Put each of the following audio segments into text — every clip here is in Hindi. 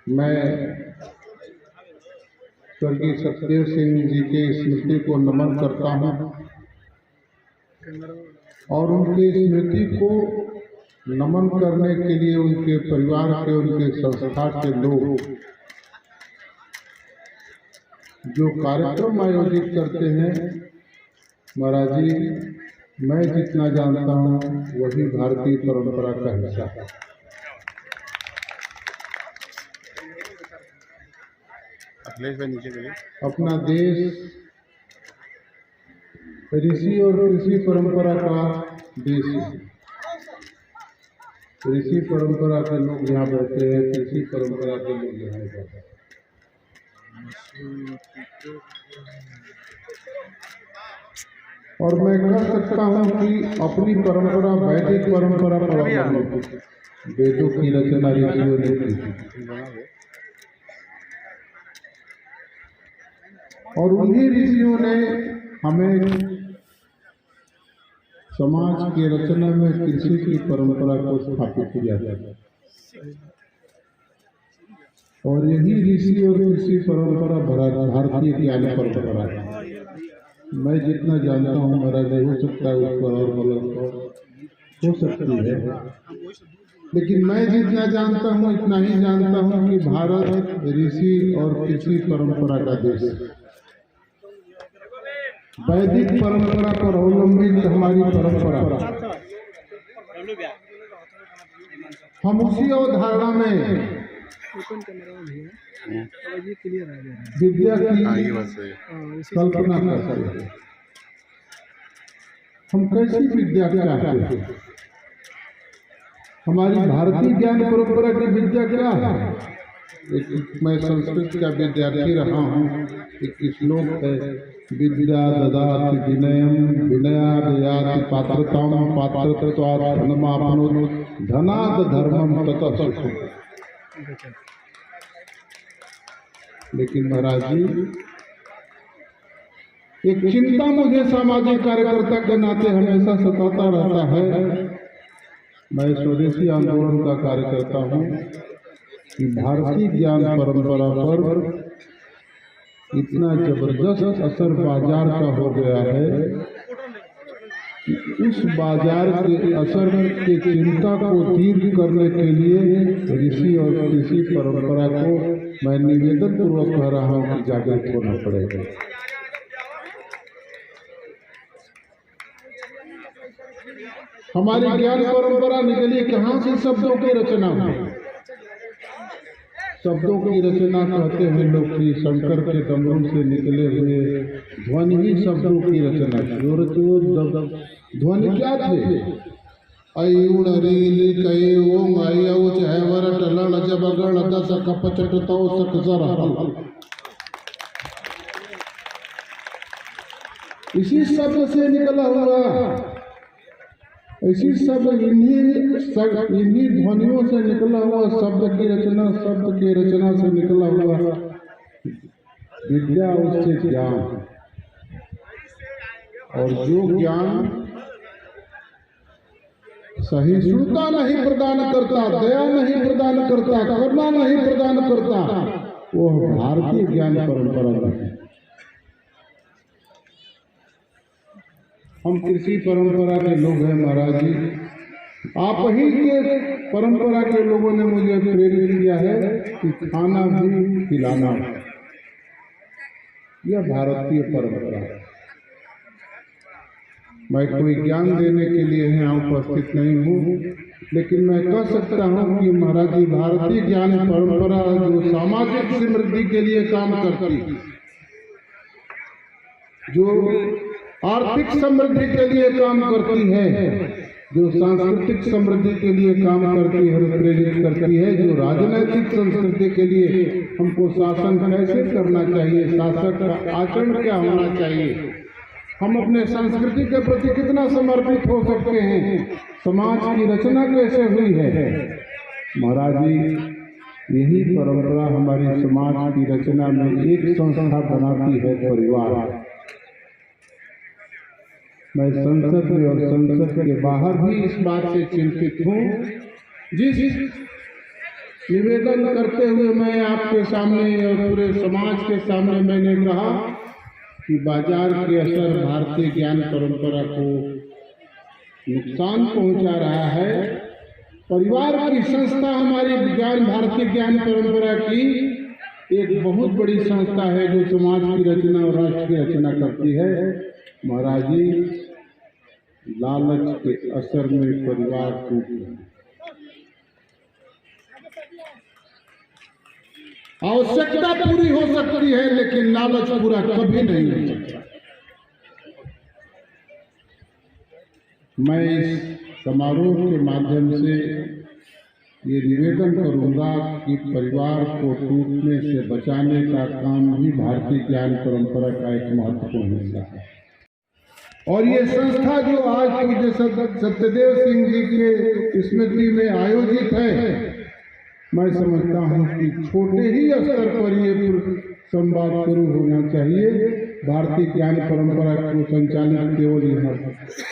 मैं स्वर्गीय सतदेव सिंह जी के स्मृति को नमन करता हूँ और उनकी स्मृति को नमन करने के लिए उनके परिवार के, उनके संस्था के लोग जो कार्यक्रम आयोजित करते हैं, महाराज जी, मैं जितना जानता हूँ वही भारतीय परंपरा का हिस्सा है। अपना देश ऋषि और कृषि परंपरा का देश है। ऋषि परंपरा के लोग यहाँ बैठे हैं, कृषि परंपरा के लोग यहाँ बैठे हैं। और मैं कह सकता हूँ कि अपनी परंपरा वैदिक परंपरा पर अवलंबित है। वेदों की रचना ऋषियों ने की और उन्हीं ऋषियों ने हमें समाज की रचना में कृषि की परंपरा को स्थापित किया है और यही ऋषि और कृषि परंपरा भारतीय ज्ञान परंपरा है। मैं जितना जानता हूँ, महाराज, हो सकता है उस पर और गलत हो सकती है, लेकिन मैं जितना जानता हूँ इतना ही जानता हूँ कि भारत ऋषि और कृषि परंपरा का देश है। वैदिक परंपरा पर अवलंबित हमारी परंपरा, हम उसी अवधारणा में विद्या की कल्पना करते हैं। हम कैसी विद्या चाहते हैं? हमारी भारतीय ज्ञान परंपरा की विद्या क्या है? मैं संस्कृत का विद्यार्थी रहा हूँ। एक श्लोक है, विद्या ददाति विनयम विनयाद याति पात्रताम पात्रत्वात् धनमाप्नोति धनाद धर्मम ततः सुखम। लेकिन महाराज जी, एक चिंता मुझे सामाजिक कार्यकर्ता के नाते हमेशा सताता रहता है। मैं स्वदेशी आंदोलन का कार्यकर्ता हूँ कि भारतीय ज्ञान परंपरा पर इतना जबरदस्त असर बाजार का हो गया है कि उस बाजार के असर की चिंता को दूर करने के लिए ऋषि और कृषि परंपरा को मैं निवेदन पूर्वक कह रहा हूँ कि जागृत होना पड़ेगा। हमारी ज्ञान परंपरा निकली कहाँ से? शब्दों की रचना हुई। शब्दों की रचना कहते हैं लोग कि शंकर के डमरू से निकले हुए ध्वनि ही शब्दों की रचना थी। और ध्वनि क्या थे? अयुण रील कई ओंग अयौ चहवर टलड़ जबगड़ दस कपचट तो सकसर। इसी शब्द से निकला हुआ, इसी शब्द इन्हीं ध्वनियों से निकला हुआ शब्द की रचना से निकला हुआ विद्या, उससे ज्ञान। और जो ज्ञान सहिष्णुता नहीं प्रदान करता, दया नहीं प्रदान करता, करुणा नहीं प्रदान करता, वो भारतीय ज्ञान परंपरा नहीं। हम कृषि परंपरा के लोग हैं महाराज जी। आप ही के परंपरा के लोगों ने मुझे प्रेरित किया है कि खाना भी खिलाना, यह भारतीय परंपरा है। मैं कोई ज्ञान देने के लिए यहाँ उपस्थित नहीं हूँ, लेकिन मैं कह सकता हूँ कि महाराज जी, भारतीय ज्ञान परंपरा जो सामाजिक समृद्धि के लिए काम करती, जो आर्थिक समृद्धि के लिए काम करती है, जो सांस्कृतिक समृद्धि के लिए काम करती है, प्रेरित करती है, जो राजनीतिक संस्कृति के लिए हमको शासन कैसे करना चाहिए, शासक का आचरण क्या होना चाहिए, हम अपने संस्कृति के प्रति कितना समर्पित हो सकते हैं, समाज की रचना कैसे हुई है। महाराज जी, यही परंपरा हमारी समाज की रचना में एक संस्था बनाती है, परिवार। मैं संसद में और संसद के बाहर भी इस बात से चिंतित हूँ, जिस निवेदन करते हुए मैं आपके सामने और पूरे समाज के सामने मैंने कहा कि बाजार के असर भारतीय ज्ञान परंपरा को नुकसान पहुंचा रहा है। परिवार की संस्था हमारी भारतीय ज्ञान परंपरा की एक बहुत बड़ी संस्था है जो समाज की रचना और राष्ट्र की रचना करती है। महाराज जी, लालच के असर में परिवार टूट गया। आवश्यकता पूरी हो सकती है लेकिन लालच पूरा कभी नहीं हो सकता। मैं इस समारोह के माध्यम से ये निवेदन करूंगा कि परिवार को टूटने से बचाने का काम भी भारतीय ज्ञान परंपरा का एक महत्वपूर्ण हिस्सा है। और ये संस्था जो आज पूज्य सत्यदेव सिंह जी के स्मृति में आयोजित है, मैं समझता हूँ कि छोटे ही स्तर पर ये संवाद शुरू होना चाहिए। भारतीय ज्ञान परंपरा को संचालित केवल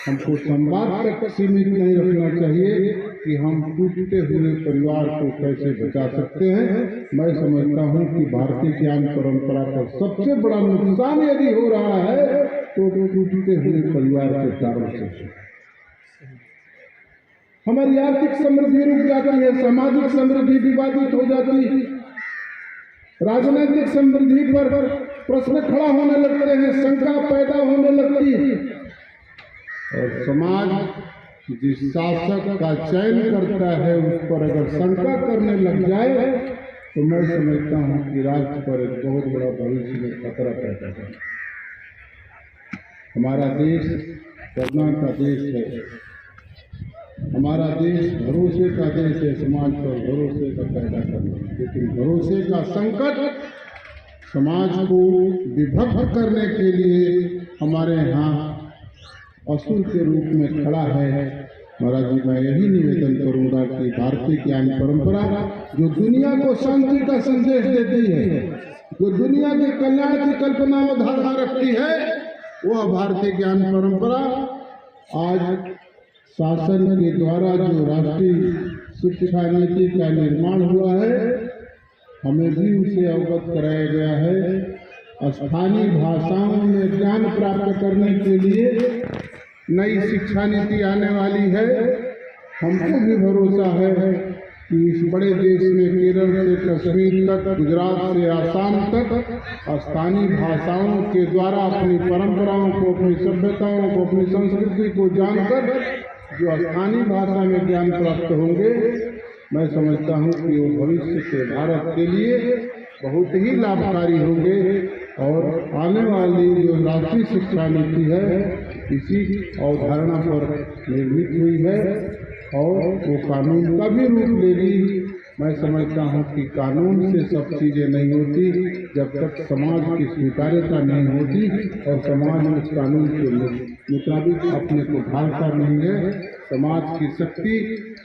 हमको संवाद तक सीमित नहीं रखना चाहिए कि हम टूटते हुए परिवार को कैसे बचा सकते हैं। मैं समझता हूँ कि भारतीय ज्ञान परंपरा का सबसे बड़ा नुकसान यदि हो रहा है तो टूटते हुए परिवार के कारण से हमारी आर्थिक समृद्धि रुक जाती है, सामाजिक समृद्धि विवादित हो जाती है, राजनीतिक समृद्धि पर प्रश्न खड़ा होने लगते हैं, शंका पैदा होने लगती है। और समाज जिस शासक का चयन करता है उस पर अगर शंका करने लग जाए तो मैं समझता हूँ कि राष्ट्र पर एक बहुत बड़ा भविष्य में खतरा पैदा है। हमारा देश करुणा का देश है, हमारा देश भरोसे का देश है, समाज पर भरोसे का पैदा करना। लेकिन भरोसे का संकट समाज को विभक्त करने के लिए हमारे यहाँ असुर के रूप में खड़ा है। महाराज जी, मैं यही निवेदन करूंगा कि भारतीय ज्ञान परंपरा जो दुनिया को शांति का संदेश देती है, जो दुनिया के कल्याण की कल्पना और धारणा रखती है, वह भारतीय ज्ञान परंपरा आज शासन के द्वारा जो राष्ट्रीय शिक्षा नीति का निर्माण हुआ है, हमें भी उसे अवगत कराया गया है। स्थानीय भाषाओं में ज्ञान प्राप्त करने के लिए नई शिक्षा नीति आने वाली है। हमको भी भरोसा है कि इस बड़े देश में केरल से कश्मीर तक, गुजरात से आसाम तक स्थानीय भाषाओं के द्वारा अपनी परंपराओं को, अपनी सभ्यताओं को, अपनी संस्कृति को जानकर जो स्थानीय भाषा में ज्ञान प्राप्त होंगे, मैं समझता हूँ कि वो भविष्य के भारत के लिए बहुत ही लाभकारी होंगे। और आने वाली जो राष्ट्रीय शिक्षा नीति है इसी अवधारणा पर निर्मित हुई है और वो कानून का भी रूप लेगी। मैं समझता हूँ कि कानून से सब चीज़ें नहीं होती जब तक समाज की स्वीकार्यता नहीं होती और समाज उस कानून के मुताबिक अपने को ढालता नहीं है। समाज की शक्ति,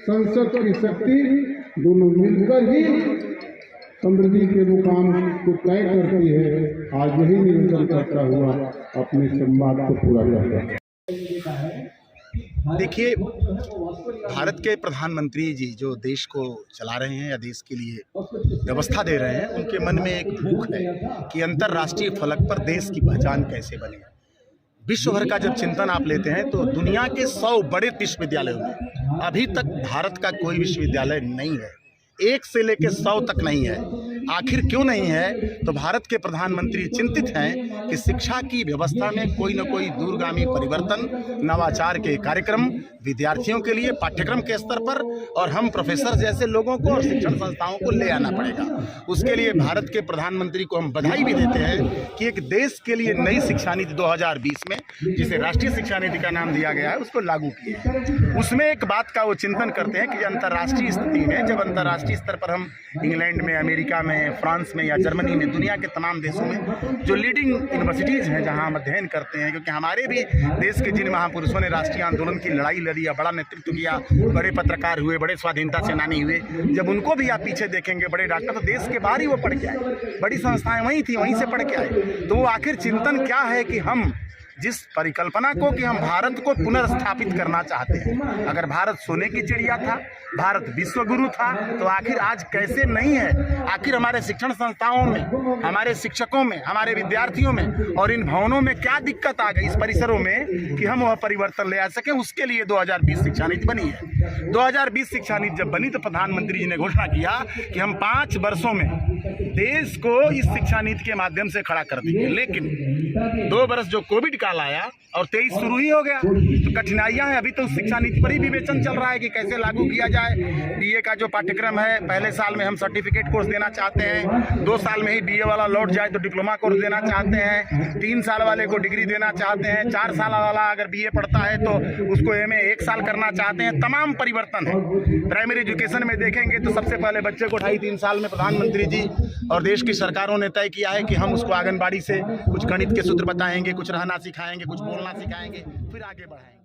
संसद की शक्ति दोनों मिलकर ही समृद्धि के मुकाम को तय करती है। आज यही निवेदन करता हुआ अपने संवाद को पूरा करता है। देखिए, भारत के प्रधानमंत्री जी जो देश को चला रहे हैं या देश के लिए व्यवस्था दे रहे हैं, उनके मन में एक भूख है कि अंतर्राष्ट्रीय फलक पर देश की पहचान कैसे बने। विश्व भर का जब चिंतन आप लेते हैं तो दुनिया के 100 बड़े विश्वविद्यालयों में अभी तक भारत का कोई विश्वविद्यालय नहीं है, 1 से लेकर 100 तक नहीं है। आखिर क्यों नहीं है? तो भारत के प्रधानमंत्री चिंतित हैं कि शिक्षा की व्यवस्था में कोई न कोई दूरगामी परिवर्तन, नवाचार के कार्यक्रम विद्यार्थियों के लिए पाठ्यक्रम के स्तर पर और हम प्रोफेसर जैसे लोगों को और शिक्षण संस्थाओं को ले आना पड़ेगा। उसके लिए भारत के प्रधानमंत्री को हम बधाई भी देते हैं कि एक देश के लिए नई शिक्षा नीति 2020 में, जिसे राष्ट्रीय शिक्षा नीति का नाम दिया गया है, उसको लागू किए। उसमें एक बात का वो चिंतन करते हैं कि अंतर्राष्ट्रीय स्थिति में, जब अंतर्राष्ट्रीय स्तर पर हम इंग्लैंड में, अमेरिका में, फ्रांस में या जर्मनी में, दुनिया के तमाम देशों में जो लीडिंग यूनिवर्सिटीज़ हैं जहां हम अध्ययन करते हैं, क्योंकि हमारे भी देश के जिन महापुरुषों ने राष्ट्रीय आंदोलन की लड़ाई लड़ी या बड़ा नेतृत्व किया, बड़े पत्रकार हुए, बड़े स्वाधीनता सेनानी हुए, जब उनको भी आप पीछे देखेंगे, बड़े डॉक्टर, तो देश के बाहर ही वो पढ़ के आए, बड़ी संस्थाएं वहीं थी, वहीं से पढ़ के आए। तो वो आखिर चिंतन क्या है कि हम जिस परिकल्पना को कि हम भारत को पुनर्स्थापित करना चाहते हैं। अगर भारत सोने की चिड़िया था, भारत विश्वगुरु था, तो आखिर आज कैसे नहीं है? आखिर हमारे शिक्षण संस्थाओं में, हमारे शिक्षकों में, हमारे विद्यार्थियों में और इन भवनों में क्या दिक्कत आ गई इस परिसरों में कि हम वह परिवर्तन ले आ सकें? उसके लिए 2020 शिक्षा नीति बनी है। 2020 शिक्षा नीति जब बनी तो प्रधानमंत्री जी ने घोषणा किया कि हम 5 वर्षों में देश को इस शिक्षा नीति के माध्यम से खड़ा कर देंगे। लेकिन 2 वर्ष जो कोविड काल आया और 23 शुरू ही हो गया, तो कठिनाइयां हैं। अभी तो शिक्षा नीति पर ही विवेचन चल रहा है कि कैसे लागू किया जाए। बीए का जो पाठ्यक्रम है, पहले साल में हम सर्टिफिकेट कोर्स देना चाहते हैं, 2 साल में ही बीए वाला लौट जाए तो डिप्लोमा कोर्स देना चाहते हैं, 3 साल वाले को डिग्री देना चाहते हैं, 4 साल वाला अगर बीए पढ़ता है तो उसको एमए 1 साल करना चाहते हैं। तमाम परिवर्तन है। प्राइमरी एजुकेशन में देखेंगे तो सबसे पहले बच्चे को 2.5-3 साल में प्रधानमंत्री जी और देश की सरकारों ने तय किया है कि हम उसको आंगनबाड़ी से कुछ गणित के सूत्र बताएंगे, कुछ रहना सिखाएंगे, कुछ बोलना सिखाएंगे, फिर आगे बढ़ाएंगे।